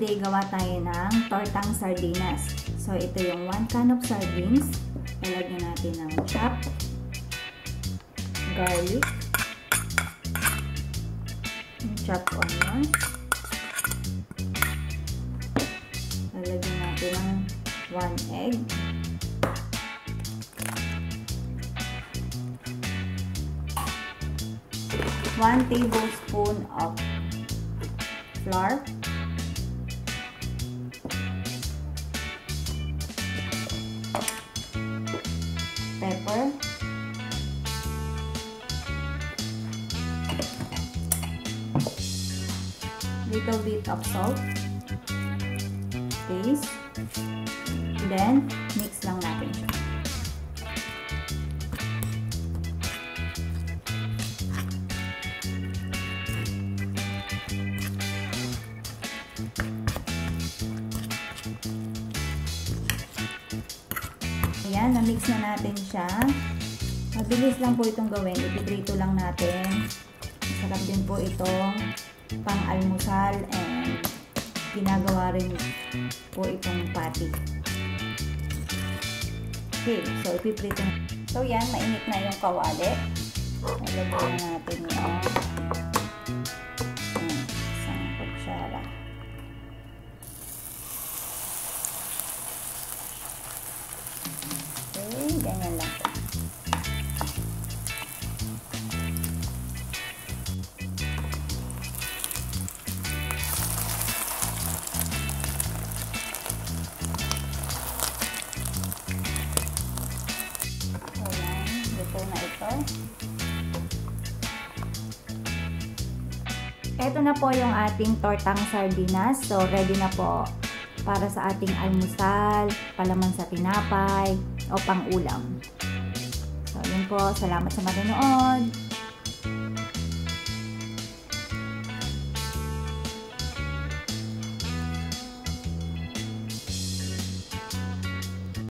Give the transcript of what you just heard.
today gawa tayo ng tortang sardinas. So, ito yung 1 can of sardines. Lalagyan natin ng chopped garlic, chopped onions. Lalagyan natin ng 1 egg. One tablespoon of flour, pepper, little bit of salt, taste, then mix lang natin siya. Ayan, na-mix na natin siya. Mabilis lang po itong gawin. Ipiprito lang natin. Masarap din po itong pang-almusal and ginagawa rin po itong patty. Okay, so ipiprito na. So yan, mainit na yung kawali. Nalagyan na natin yung isang kutsara. Okay, ganyan lang po. Ayan, luto na ito. Ito na po yung ating tortang sardinas. So, ready na po para sa ating almusal, palaman sa tinapay, o pang-ulam. So, yun po. Salamat sa manonood.